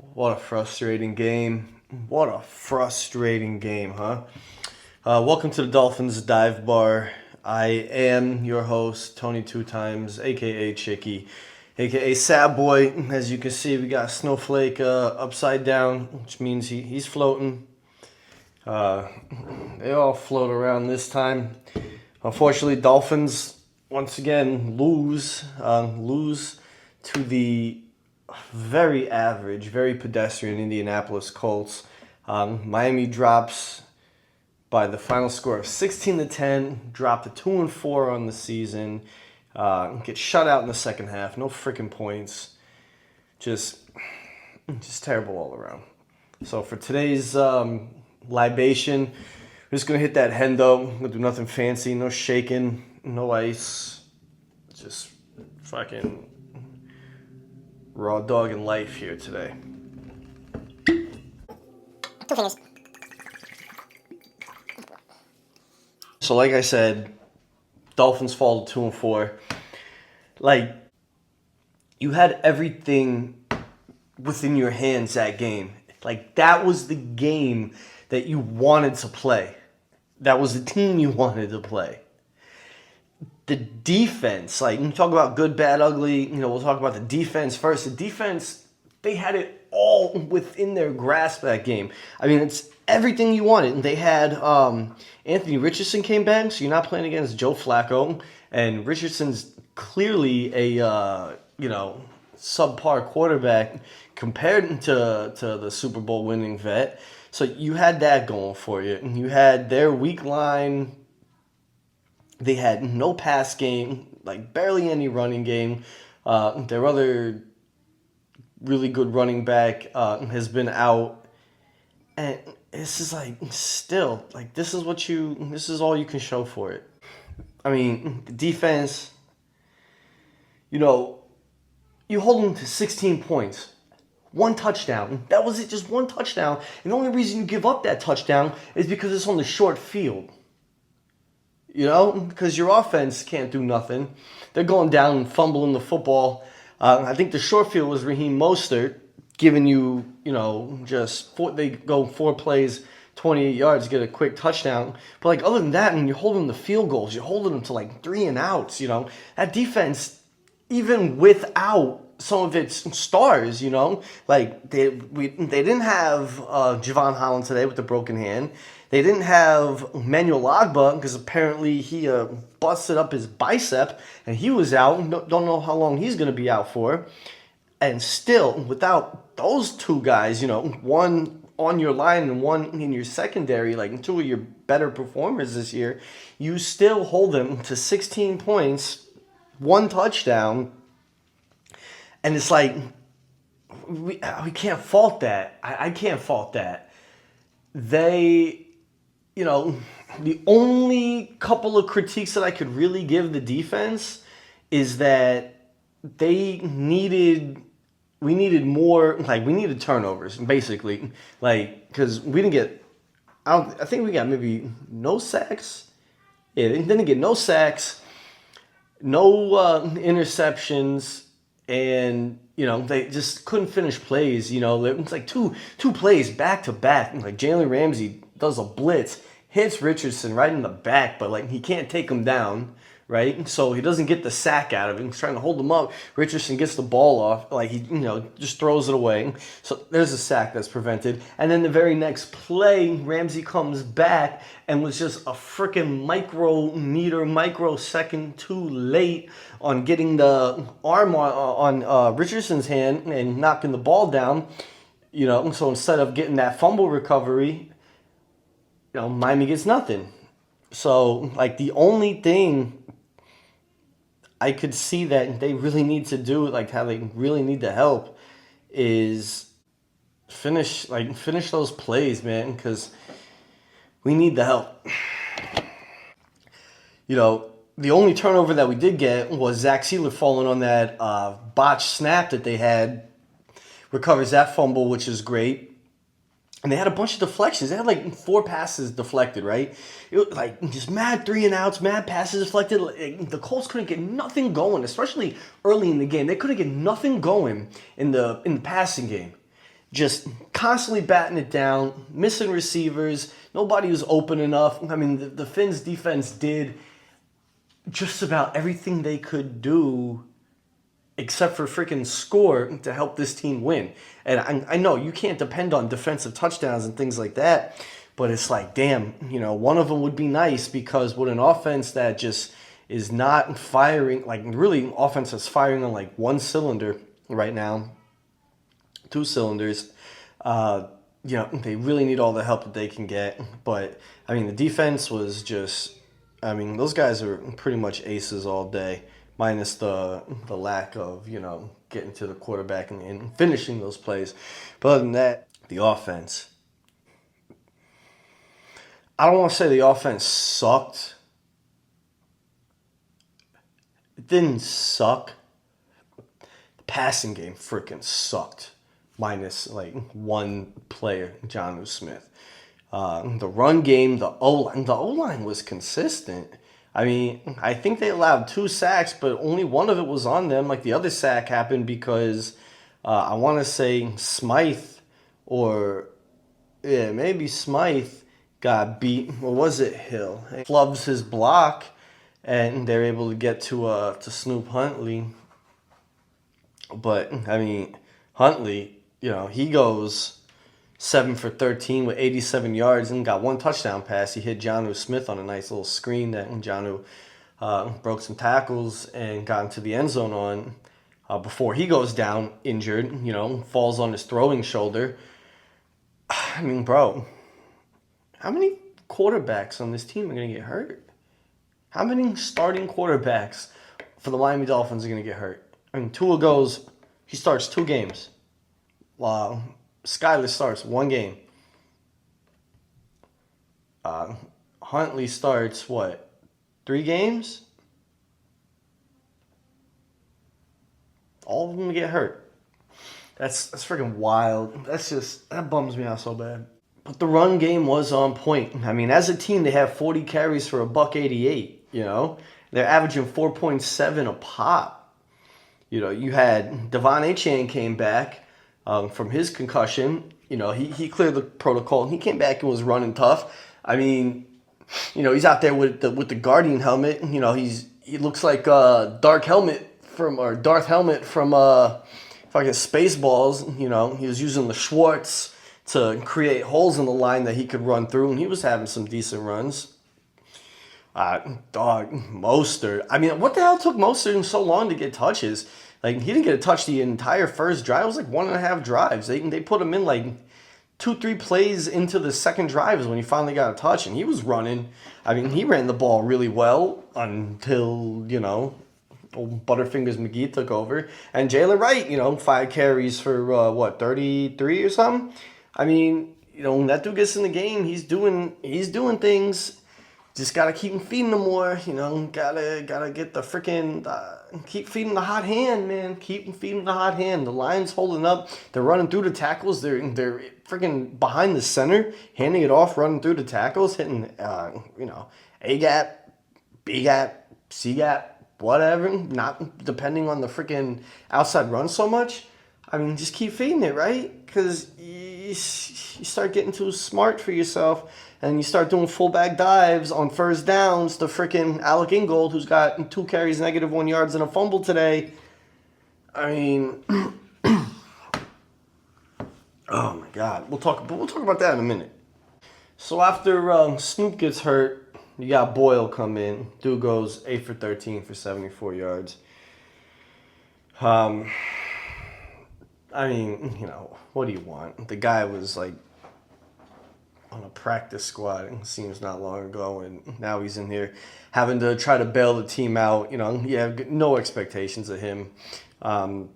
What a frustrating game. What a frustrating game, huh? Welcome to the Dolphins Dive Bar. I am your host, Tony Two Times, aka Chicky, aka Sad Boy. As you can see, we got Snowflake upside down, which means he's floating. Uh, they all float around this time. Unfortunately, Dolphins once again lose to the very average, very pedestrian Indianapolis Colts. Miami drops by the final score of 16-10, dropped to 2-4 on the season. Get shut out in the second half, no freaking points. Just terrible all around. So for today's libation, we're just gonna hit that hendo. Gonna do nothing fancy, no shaking, no ice, just fucking raw dog in life here today. Two fingers. So like I said, Dolphins fall to 2-4. Like, you had everything within your hands that game. Like, that was the game that you wanted to play. That was the team you wanted to play. The defense, like, you talk about good, bad, ugly, we'll talk about the defense first. The defense, they had it all within their grasp that game. I mean, it's everything you wanted. They had Anthony Richardson came back, so you're not playing against Joe Flacco. And Richardson's clearly a, subpar quarterback compared to the Super Bowl winning vet. So you had that going for you. And you had their weak line. They had no pass game, like barely any running game. Their other really good running back has been out. And this is still, this is all you can show for it. I mean, the defense, you hold them to 16 points. One touchdown. That was it, just one touchdown. And the only reason you give up that touchdown is because it's on the short field. Because your offense can't do nothing. They're going down and fumbling the football. I think the short field was Raheem Mostert giving you, they go 4 plays, 28 yards, get a quick touchdown. But, other than that, you're holding the field goals. You're holding them to, 3 and outs, That defense, even without some of its stars, they didn't have Javon Holland today with the broken hand. They didn't have Manuel Agba because apparently he busted up his bicep and he was out. Don't know how long he's going to be out for. And still, without those two guys, one on your line and one in your secondary, two of your better performers this year, you still hold them to 16 points, 1 touchdown. And it's we can't fault that. I can't fault that. They, the only couple of critiques that I could really give the defense is that we needed more, we needed turnovers, basically. Because we didn't get, I think we got maybe no sacks. Yeah, they didn't get no sacks, no interceptions. And, they just couldn't finish plays. It was two plays back to back. Jalen Ramsey does a blitz, hits Richardson right in the back, but he can't take him down, right? So he doesn't get the sack out of it. He's trying to hold him up. Richardson gets the ball off, he just throws it away. So there's a sack that's prevented. And then the very next play, Ramsey comes back and was just a freaking microsecond too late on getting the arm on Richardson's hand and knocking the ball down. So instead of getting that fumble recovery, Miami gets nothing. So, the only thing I could see that they really need to do, how they really need the help, is finish those plays, man, because we need the help. The only turnover that we did get was Zach Sealer falling on that botched snap that they had. Recovers that fumble, which is great. And they had a bunch of deflections. They had 4 passes deflected, right? It was just mad 3 and outs, mad passes deflected. The Colts couldn't get nothing going, especially early in the game. They couldn't get nothing going in the passing game. just constantly batting it down, missing receivers. Nobody was open enough. I mean, the Finns defense did just about everything they could do except for freaking score to help this team win. And I know you can't depend on defensive touchdowns and things like that, but it's like, damn, one of them would be nice, because with an offense that just is not firing, like really offense is firing on like one cylinder right now, two cylinders. They really need all the help that they can get. But I mean, the defense was just, I mean, those guys are pretty much aces all day, minus the lack of getting to the quarterback and finishing those plays. But other than that, the offense. I don't want to say the offense sucked. It didn't suck. The passing game freaking sucked, minus like one player, Jonnu Smith. The run game, the O-line was consistent. I mean, I think they allowed 2 sacks, but only one of it was on them. Like, the other sack happened because I want to say Smythe, or yeah, maybe Smythe got beat. Or was it Hill? He flubs his block, and they're able to get to Snoop Huntley. But I mean, Huntley, he goes 7 for 13 with 87 yards and got 1 touchdown pass. He hit Jonnu Smith on a nice little screen that Jonnu broke some tackles and got into the end zone on before he goes down injured, falls on his throwing shoulder. I mean, bro, how many quarterbacks on this team are going to get hurt? How many starting quarterbacks for the Miami Dolphins are going to get hurt? I mean, Tua he starts 2 games. Wow. Skyler starts 1 game. Huntley starts, 3 games? All of them get hurt. That's freaking wild. That bums me out so bad. But the run game was on point. I mean, as a team, they have 40 carries for $188. They're averaging 4.7 a pop. You had Devon Achane came back from his concussion. He cleared the protocol, and he came back and was running tough. I mean, he's out there with the Guardian helmet. He looks like Darth Helmet from fucking Spaceballs. He was using the Schwartz to create holes in the line that he could run through, and he was having some decent runs. Mostert. I mean, what the hell took Mostert so long to get touches? Like, he didn't get a touch the entire first drive. It was like 1.5 drives. They put him in like 2-3 plays into the second drive is when he finally got a touch, and he was running. I mean, he ran the ball really well until, old Butterfingers McGee took over. And Jalen Wright, 5 carries for, 33 or something? I mean, that dude gets in the game. He's doing things. Just gotta keep feeding them more, Gotta get the freaking keep feeding the hot hand, man. Keep feeding the hot hand. The line's holding up. They're running through the tackles. They're freaking behind the center, handing it off, running through the tackles, hitting A gap, B gap, C gap, whatever. Not depending on the freaking outside run so much. I mean, just keep feeding it, right? Because you start getting too smart for yourself. And you start doing fullback dives on first downs to freaking Alec Ingold, who's got 2 carries, -1 yards, and a fumble today. I mean, oh my God, we'll talk about that in a minute. So after Snoop gets hurt, you got Boyle come in. Dude goes 8 for 13 for 74 yards. I mean, what do you want? The guy was like on a practice squad, it seems not long ago, and now he's in here having to try to bail the team out. You have no expectations of him. The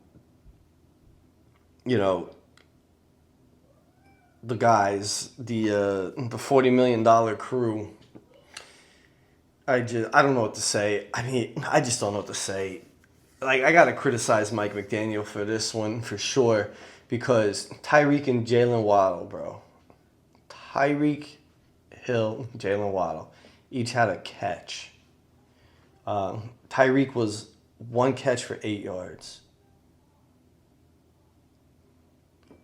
guys, the $40 million crew. I don't know what to say. I mean, I just don't know what to say. Like, I gotta criticize Mike McDaniel for this one for sure, because Tyreek and Jalen Waddle, bro. Tyreek Hill, Jalen Waddle, each had a catch. Tyreek was 1 catch for 8 yards.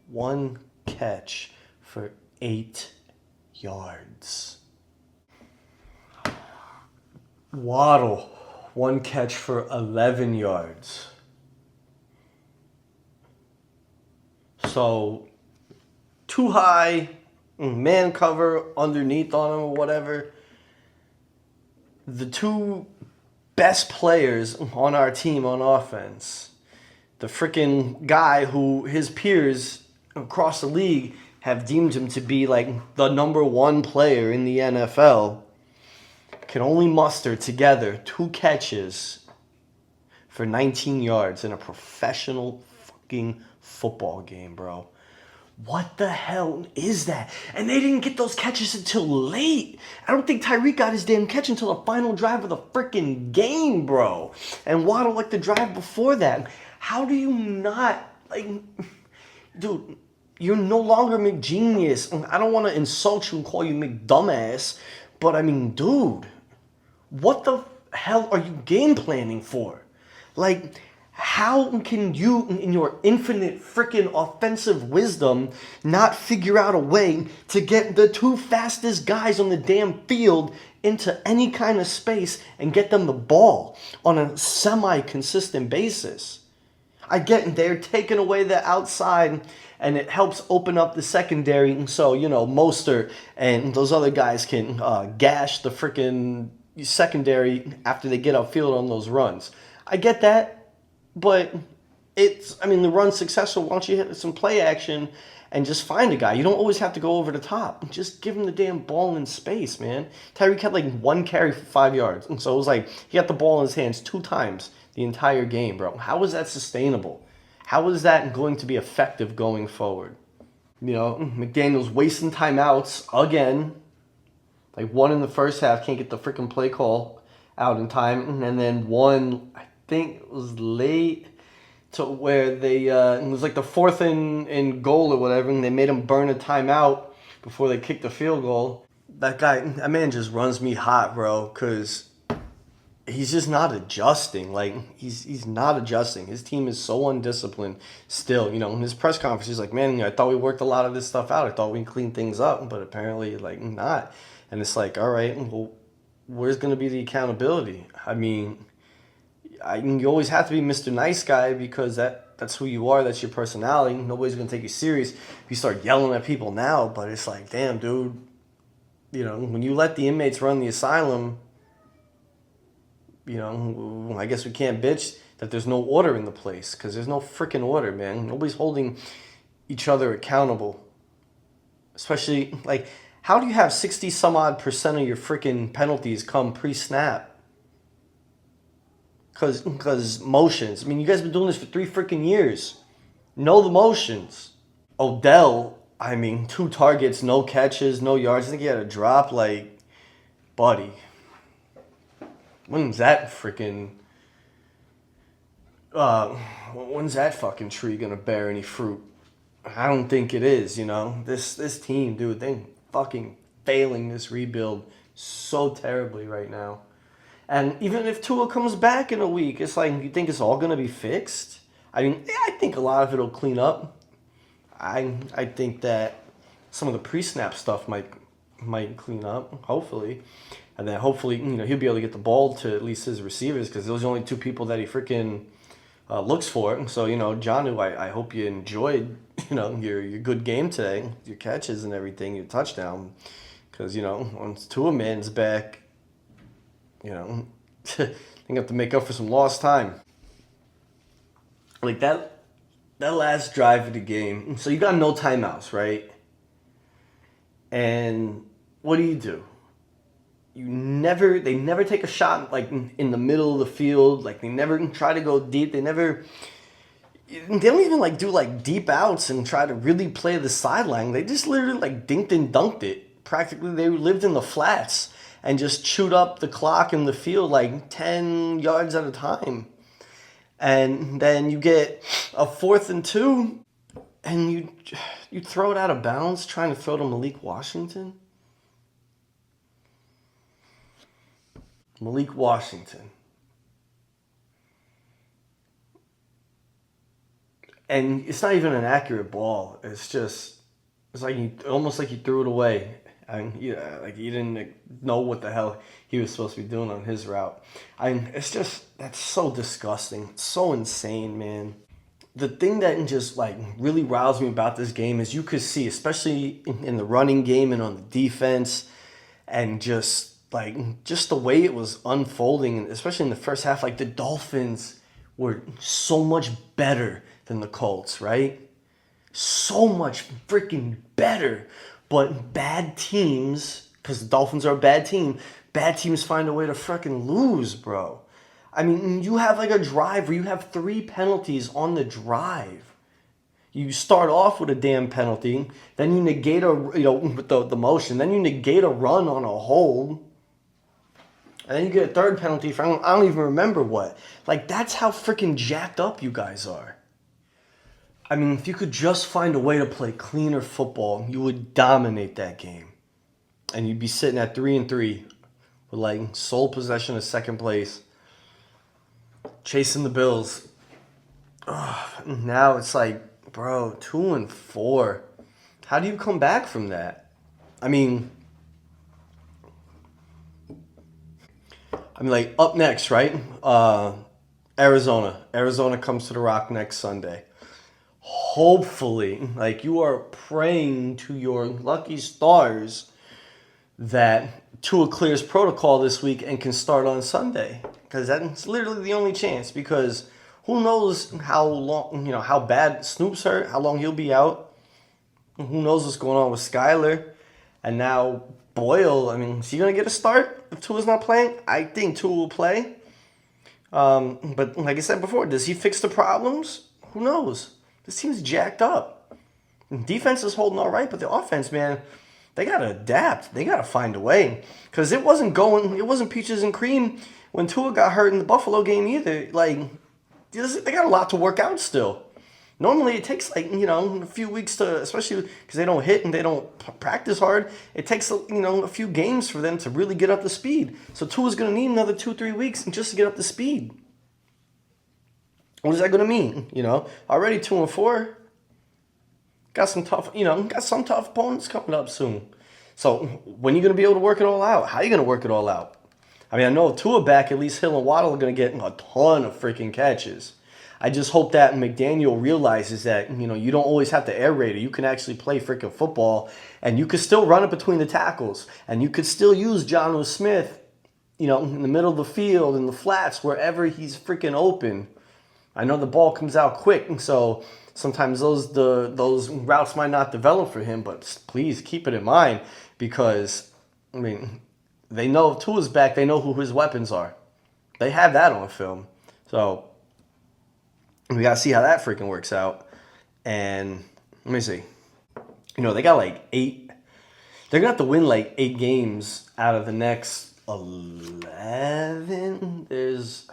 One catch for 8 yards. Waddle, one catch for 11 yards. So, too high, man cover underneath on him or whatever. The two best players on our team on offense, the freaking guy who his peers across the league have deemed him to be like the number one player in the NFL, can only muster together 2 catches for 19 yards in a professional fucking football game, bro. What the hell is that? And they didn't get those catches until late. I don't think Tyreek got his damn catch until the final drive of the freaking game, bro. And Waddle like the drive before that. How do you not, like, dude, you're no longer McGenius. I don't want to insult you and call you McDumbass, but I mean, dude, what the hell are you game planning for? Like, how can you, in your infinite freaking offensive wisdom, not figure out a way to get the 2 fastest guys on the damn field into any kind of space and get them the ball on a semi-consistent basis? I get they're taking away the outside and it helps open up the secondary so, Mostert and those other guys can gash the freaking secondary after they get upfield on those runs. I get that. But the run's successful. Why don't you hit some play action and just find a guy? You don't always have to go over the top. Just give him the damn ball in space, man. Tyreek had like 1 carry for 5 yards. And so it was like he got the ball in his hands 2 times the entire game, bro. How is that sustainable? How is that going to be effective going forward? McDaniel's wasting timeouts again. Like 1 in the first half, can't get the freaking play call out in time. And then 1, I think it was late to where they it was like the 4th and goal or whatever, and they made him burn a timeout before they kicked the field goal. That man just runs me hot, bro, because he's just not adjusting. Like, he's not adjusting. His team is so undisciplined still. In his press conference, he's like, man, I thought we worked a lot of this stuff out. I thought we cleaned things up, but apparently, like, not. And it's like, all right, well, where's going to be the accountability? You always have to be Mr. Nice Guy because that's who you are. That's your personality. Nobody's going to take you serious if you start yelling at people now. But it's like, damn, dude, when you let the inmates run the asylum, I guess we can't bitch that there's no order in the place because there's no freaking order, man. Nobody's holding each other accountable. Especially, like, how do you have 60 some odd % of your freaking penalties come pre-snap? Because motions. You guys have been doing this for 3 freaking years. Know the motions. Odell, 2 targets, no catches, no yards. I think he had a drop. Like, buddy, when's that freaking... when's that fucking tree gonna bear any fruit? I don't think it is, This team, dude, they fucking failing this rebuild so terribly right now. And even if Tua comes back in a week, it's like, you think it's all going to be fixed? I think a lot of it will clean up. I think that some of the pre-snap stuff might clean up, hopefully. And then hopefully, he'll be able to get the ball to at least his receivers because those are the only 2 people that he freaking looks for. So, Jonnu, I hope you enjoyed, your good game today, your catches and everything, your touchdown. Because, once Tua man's back, they have to make up for some lost time. Like that last drive of the game. So you got no timeouts, right? And what do? They never take a shot like in the middle of the field. Like they never try to go deep. They don't even like do like deep outs and try to really play the sideline. They just literally like dinked and dunked it. Practically they lived in the flats and just chewed up the clock in the field like 10 yards at a time. And then you get a 4th and 2, and you throw it out of bounds trying to throw to Malik Washington. Malik Washington. and it's not even an accurate ball. It's like almost like he threw it away. And yeah, like he didn't know what the hell he was supposed to be doing on his route. It's just that's so disgusting, it's so insane, man. The thing that just like really riles me about this game is you could see, especially in the running game and on the defense, and just the way it was unfolding, especially in the first half. Like the Dolphins were so much better than the Colts, right? So much freaking better. But bad teams, because the Dolphins are a bad team, bad teams find a way to freaking lose, bro. I mean, you have like a drive where you have 3 penalties on the drive. You start off with a damn penalty, then you negate with the motion, then you negate a run on a hold, and then you get a third penalty for I don't even remember what. Like, that's how freaking jacked up you guys are. I mean, if you could just find a way to play cleaner football, you would dominate that game. And you'd be sitting at 3-3 with like sole possession of second place, chasing the Bills. Now it's like, bro, 2-4. How do you come back from that? I mean, like up next, right? Arizona. Arizona comes to the Rock next Sunday. Hopefully, like you are praying to your lucky stars that Tua clears protocol this week and can start on Sunday, because that's literally the only chance. Because who knows how long, how bad Snoop's hurt, how long he'll be out. Who knows what's going on with Skyler, and now Boyle. I mean, is he gonna get a start if Tua's not playing? I think Tua will play. But like I said before, does he fix the problems? Who knows? This team's jacked up. Defense is holding all right, but the offense, man, they got to adapt. They got to find a way. Because it wasn't peaches and cream when Tua got hurt in the Buffalo game either. Like, they got a lot to work out still. Normally it takes like, a few weeks to, especially because they don't hit and they don't practice hard, it takes, a few games for them to really get up to speed. So Tua's going to need another 2-3 weeks just to get up to speed. What is that going to mean? Already 2-4. Got some tough opponents coming up soon. So when are you going to be able to work it all out? How are you going to work it all out? I mean, I know Tua back, at least Hill and Waddle are going to get a ton of freaking catches. I just hope that McDaniel realizes that, you don't always have to air raid it. You can actually play freaking football, and you can still run it between the tackles, and you could still use Jonnu Smith, in the middle of the field, in the flats, wherever he's freaking open. I know the ball comes out quick, and so sometimes those routes might not develop for him, but please keep it in mind, because, I mean, they know if Tua's back, they know who his weapons are. They have that on film. So we got to see how that freaking works out. And let me see. They got like 8. They're going to have to win like 8 games out of the next 11. There's...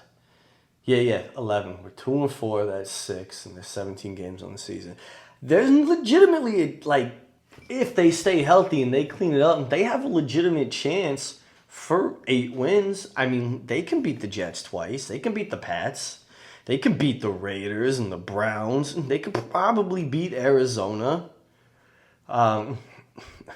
Yeah, 11. We're 2-4. That's 6, and there's 17 games on the season. There's legitimately, like, if they stay healthy and they clean it up, they have a legitimate chance for 8 wins. I mean, they can beat the Jets twice. They can beat the Pats. They can beat the Raiders and the Browns. They could probably beat Arizona.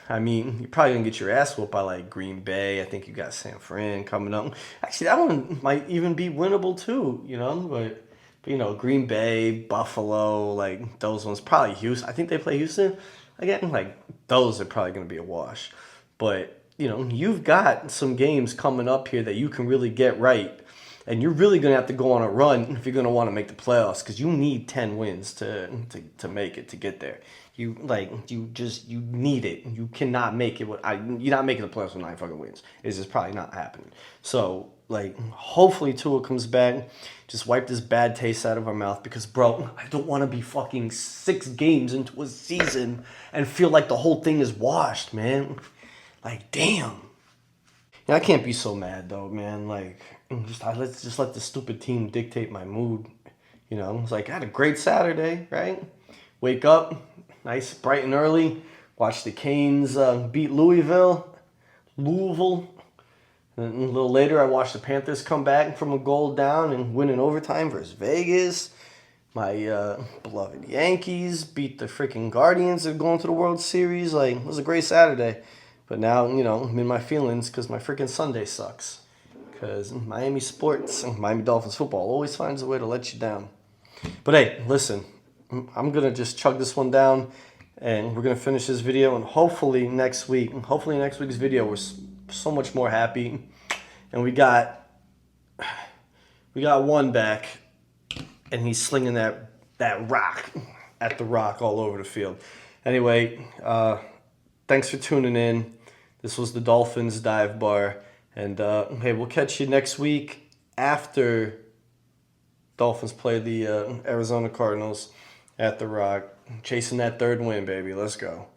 I mean, you're probably going to get your ass whooped by, like, Green Bay. I think you got San Fran coming up. Actually, that one might even be winnable, too, But Green Bay, Buffalo, like, those ones. Probably Houston. I think they play Houston. Again, like, those are probably going to be a wash. But, you've got some games coming up here that you can really get right. And you're really going to have to go on a run if you're going to want to make the playoffs, because you need 10 wins to make it, to get there. You need it. You cannot make it. You're not making the playoffs with 9 fucking wins. It's just probably not happening. So, like, hopefully Tua comes back. Just wipe this bad taste out of our mouth, because, bro, I don't want to be fucking 6 games into a season and feel like the whole thing is washed, man. Like, damn. I can't be so mad, though, man. Like, let's just let the stupid team dictate my mood. It's like, I had a great Saturday, right? Wake up, nice, bright and early. Watch the Canes beat Louisville. And a little later, I watched the Panthers come back from a goal down and win in overtime versus Vegas. My beloved Yankees beat the freaking Guardians and going to the World Series. Like, it was a great Saturday. But now, I'm in my feelings because my freaking Sunday sucks. Because Miami sports, Miami Dolphins football always finds a way to let you down. But hey, listen, I'm going to just chug this one down and we're going to finish this video. And hopefully next week's video, we're so much more happy. And we got one back and he's slinging that rock at the Rock all over the field. Anyway, thanks for tuning in. This was the Dolphins Dive Bar. And hey, we'll catch you next week after Dolphins play the Arizona Cardinals at the Rock. Chasing that third win, baby. Let's go.